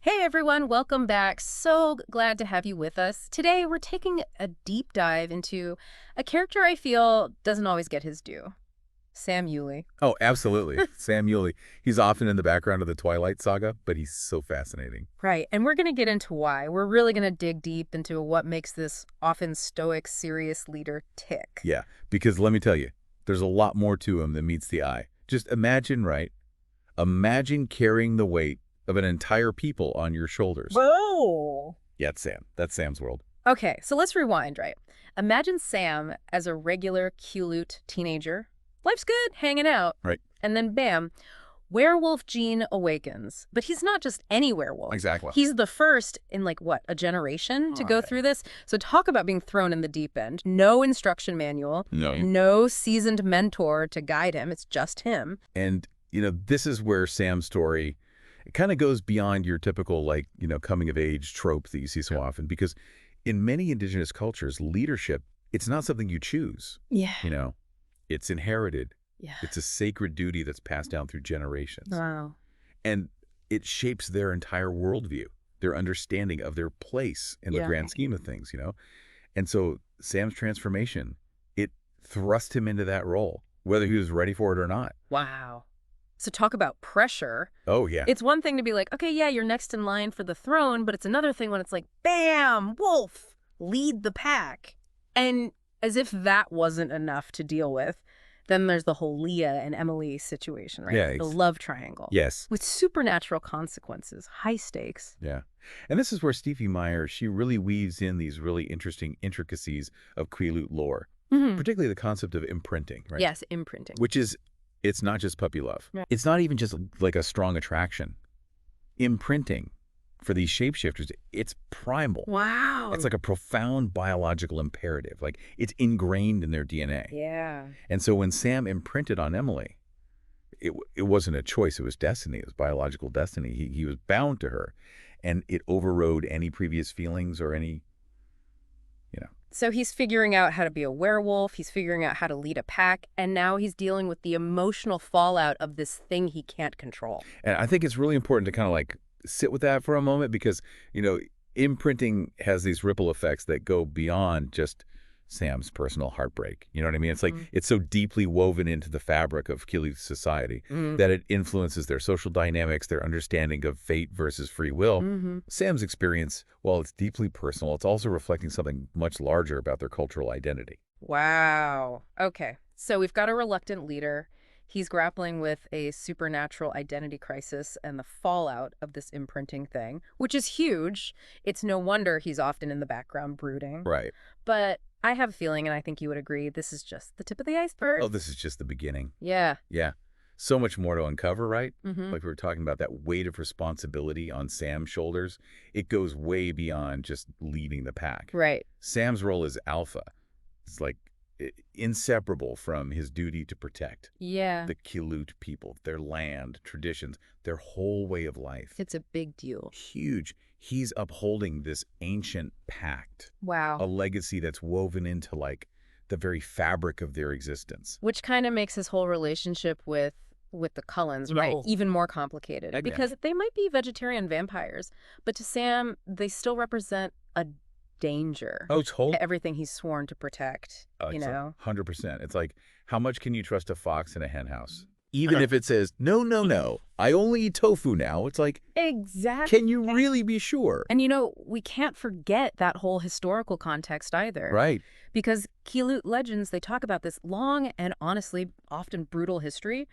Hey everyone, welcome back. So glad to have you with us. Today we're taking a deep dive into a character I feel doesn't always get his due. Sam Uley. Oh, absolutely. Sam Uley. He's often in the background of the Twilight saga, but he's so fascinating. Right, and we're going to get into why. We're really going to dig deep into what makes this often stoic, serious leader tick. Yeah, because let me tell you, there's a lot more to him than meets the eye. Just imagine, right? Imagine carrying the weight of an entire people on your shoulders. Whoa! Yeah, it's Sam. That's Sam's world. Okay, so let's rewind, right? Imagine Sam as a regular Quileute teenager. Life's good, hanging out. Right. And then bam, werewolf gene awakens. But he's not just any werewolf. Exactly. He's the first in like, what, a generation to go through this? So talk about being thrown in the deep end. No instruction manual. No seasoned mentor to guide him. It's just him. And, this is where Sam's story, it kind of goes beyond your typical, coming of age trope that you see so often. Because in many indigenous cultures, leadership, it's not something you choose. Yeah. It's inherited. Yeah. It's a sacred duty that's passed down through generations. Wow. And it shapes their entire worldview, their understanding of their place in the grand scheme of things, And so Sam's transformation, it thrust him into that role, whether he was ready for it or not. Wow. So talk about pressure. Oh, yeah. It's one thing to be like, okay, yeah, you're next in line for the throne, but it's another thing when it's like, bam, wolf, lead the pack. And as if that wasn't enough to deal with, then there's the whole Leah and Emily situation, right? Yeah. The love triangle. Yes. With supernatural consequences, high stakes. Yeah. And this is where Stephenie Meyer, she really weaves in these really interesting intricacies of Quileute lore, particularly the concept of imprinting, right? Yes, imprinting. Which is, it's not just puppy love. Right. It's not even just like a strong attraction. Imprinting for these shapeshifters, it's primal. Wow. It's like a profound biological imperative. Like it's ingrained in their DNA. Yeah. And so when Sam imprinted on Emily, it wasn't a choice. It was destiny. It was biological destiny. He was bound to her. And it overrode any previous feelings or any, So he's figuring out how to be a werewolf, he's figuring out how to lead a pack, and now he's dealing with the emotional fallout of this thing he can't control. And I think it's really important to kind of like sit with that for a moment because, imprinting has these ripple effects that go beyond just Sam's personal heartbreak. You know what I mean? It's like it's so deeply woven into the fabric of Quileute society that it influences their social dynamics, their understanding of fate versus free will. Sam's experience, while it's deeply personal, it's also reflecting something much larger about their cultural identity. Wow. Okay. So we've got a reluctant leader. He's grappling with a supernatural identity crisis and the fallout of this imprinting thing, which is huge. It's no wonder he's often in the background brooding. Right. But I have a feeling, and I think you would agree, this is just the tip of the iceberg. Oh, this is just the beginning. Yeah. Yeah. So much more to uncover, right? Mm-hmm. Like we were talking about that weight of responsibility on Sam's shoulders. It goes way beyond just leading the pack. Right. Sam's role as alpha is like inseparable from his duty to protect the Quileute people, their land, traditions, their whole way of life. It's a big deal. Huge. He's upholding this ancient pact. Wow. A legacy that's woven into like the very fabric of their existence. Which kind of makes his whole relationship with the Cullens, right, even more complicated. Exactly. Because they might be vegetarian vampires, but to Sam, they still represent a danger. Oh, totally. Everything he's sworn to protect, 100%. It's like, how much can you trust a fox in a hen house? Even if it says, no, I only eat tofu now. It's like, exactly. Can you really be sure? And we can't forget that whole historical context either. Right. Because Quileute legends, they talk about this long and honestly often brutal history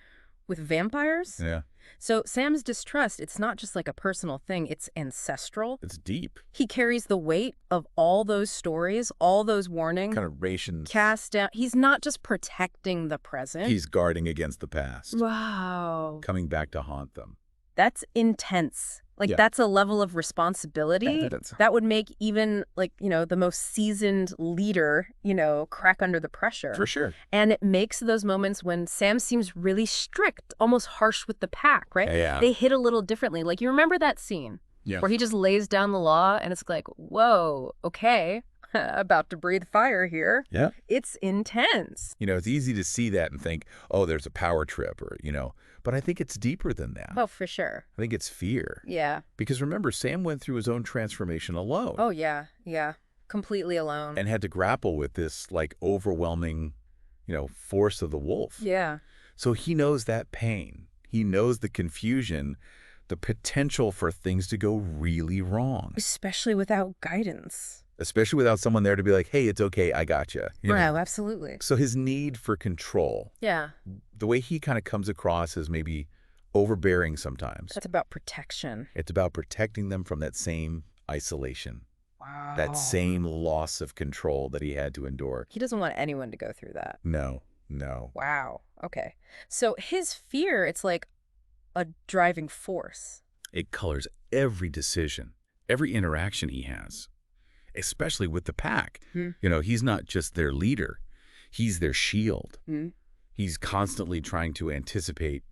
with vampires. Yeah. So Sam's distrust, it's not just like a personal thing, it's ancestral. It's deep. He carries the weight of all those stories, all those warnings. Kind of rations. Cast down. He's not just protecting the present. He's guarding against the past. Wow. Coming back to haunt them. That's intense. That's a level of responsibility that would make even, the most seasoned leader, crack under the pressure. For sure. And it makes those moments when Sam seems really strict, almost harsh with the pack, right? Yeah. They hit a little differently. Like, you remember that scene where he just lays down the law and it's like, whoa, okay. about to breathe fire here. Yeah. It's intense. It's easy to see that and think, oh, there's a power trip but I think it's deeper than that. Oh, for sure. I think it's fear. Yeah. Because remember, Sam went through his own transformation alone. Oh, yeah. Yeah. Completely alone. And had to grapple with this overwhelming, force of the wolf. Yeah. So he knows that pain. He knows the confusion, the potential for things to go really wrong. Especially without guidance. Especially without someone there to be like, hey, it's okay, I got you. No, absolutely. So his need for control. Yeah. The way he kind of comes across as maybe overbearing sometimes. That's about protection. It's about protecting them from that same isolation. Wow. That same loss of control that he had to endure. He doesn't want anyone to go through that. No. Wow. Okay. So his fear, it's like a driving force. It colors every decision, every interaction he has, especially with the pack. He's not just their leader. He's their shield. He's constantly trying to anticipate,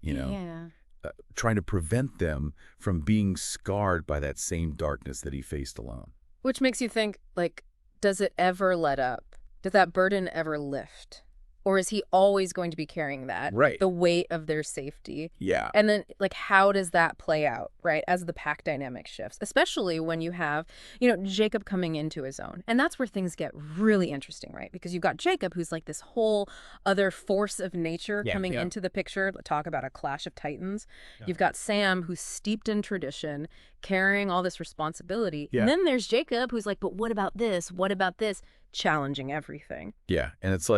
trying to prevent them from being scarred by that same darkness that he faced alone. Which makes you think, does it ever let up? Does that burden ever lift? Or is he always going to be carrying that? Right. The weight of their safety. Yeah. And then, how does that play out, right, as the pack dynamic shifts? Especially when you have, Jacob coming into his own. And that's where things get really interesting, right? Because you've got Jacob, who's like this whole other force of nature coming into the picture. Talk about a clash of titans. Yeah. You've got Sam, who's steeped in tradition, carrying all this responsibility. Yeah. And then there's Jacob, who's like, but what about this? What about this? Challenging everything. Yeah. And it's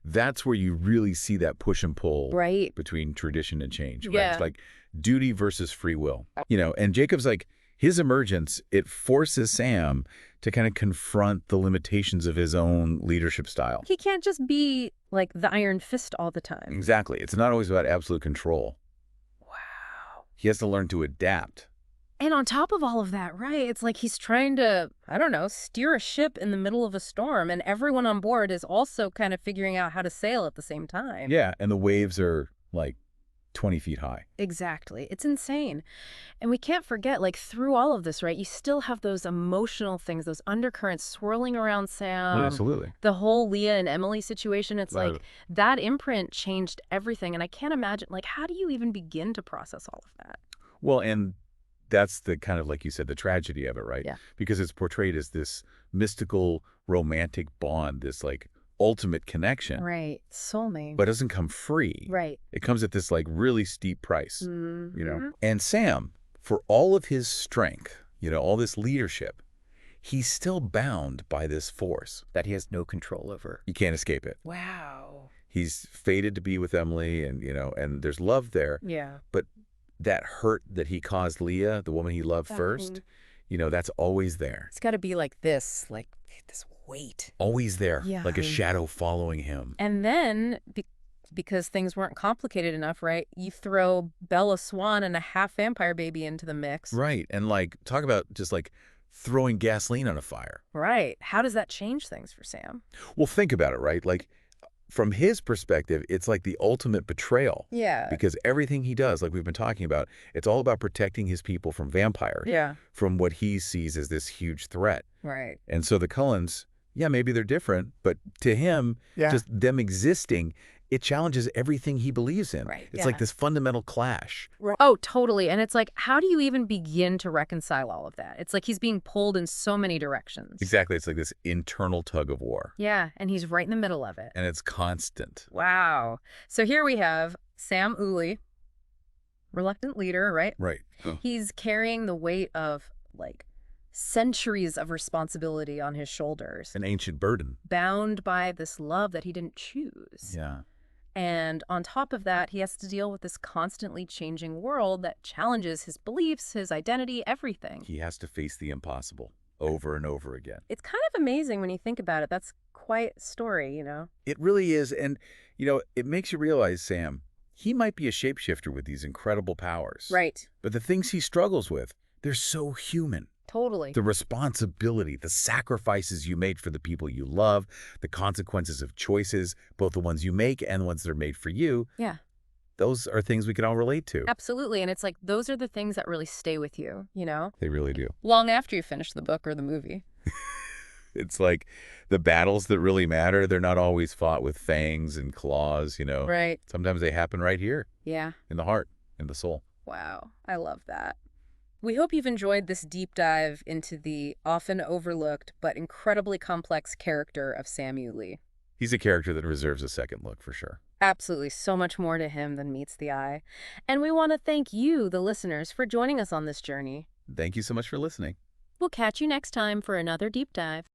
that's where you really see that push and pull between tradition and change. Right? Yeah. It's duty versus free will. And Jacob's his emergence, it forces Sam to kind of confront the limitations of his own leadership style. He can't just be the Iron Fist all the time. Exactly. It's not always about absolute control. Wow. He has to learn to adapt. And on top of all of that, right, it's he's trying to, steer a ship in the middle of a storm, and everyone on board is also kind of figuring out how to sail at the same time. Yeah, and the waves are 20 feet high. Exactly. It's insane. And we can't forget, through all of this, right, you still have those emotional things, those undercurrents swirling around Sam. Yeah, absolutely. The whole Leah and Emily situation, it's that imprint changed everything. And I can't imagine, how do you even begin to process all of that? Well, and that's the kind of, like you said, the tragedy of it, right? Yeah. Because it's portrayed as this mystical, romantic bond, this ultimate connection. Right. Soulmate. But it doesn't come free. Right. It comes at this really steep price, And Sam, for all of his strength, all this leadership, he's still bound by this force that he has no control over. You can't escape it. Wow. He's fated to be with Emily and, and there's love there. Yeah. But that hurt that he caused Leah, the woman he loved first, that's always there. It's got to be this weight. Always there, like a shadow following him. And then, because things weren't complicated enough, right, you throw Bella Swan and a half-vampire baby into the mix. Right, and talk about just throwing gasoline on a fire. Right. How does that change things for Sam? Well, think about it, right? From his perspective, it's the ultimate betrayal. Yeah. Because everything he does, we've been talking about, it's all about protecting his people from vampires. Yeah. From what he sees as this huge threat. Right. And so the Cullens, maybe they're different, but to him, just them existing, it challenges everything he believes in. Right. It's this fundamental clash. Right. Oh, totally. And it's how do you even begin to reconcile all of that? It's he's being pulled in so many directions. Exactly. It's this internal tug of war. Yeah, and he's right in the middle of it. And it's constant. Wow. So here we have Sam Uley, reluctant leader, right? Right. Oh. He's carrying the weight of, centuries of responsibility on his shoulders. An ancient burden. Bound by this love that he didn't choose. Yeah. And on top of that, he has to deal with this constantly changing world that challenges his beliefs, his identity, everything. He has to face the impossible over and over again. It's kind of amazing when you think about it. That's quite a story, It really is. And, it makes you realize, Sam, he might be a shapeshifter with these incredible powers. Right. But the things he struggles with, they're so human. Totally. The responsibility, the sacrifices you made for the people you love, the consequences of choices, both the ones you make and the ones that are made for you. Yeah. Those are things we can all relate to. Absolutely. And it's those are the things that really stay with you, They really do. Long after you finish the book or the movie. It's like the battles that really matter, they're not always fought with fangs and claws. Right. Sometimes they happen right here Yeah. in the heart, in the soul. Wow. I love that. We hope you've enjoyed this deep dive into the often overlooked but incredibly complex character of Sam Uley. He's a character that deserves a second look for sure. Absolutely, so much more to him than meets the eye. And we want to thank you, the listeners, for joining us on this journey. Thank you so much for listening. We'll catch you next time for another deep dive.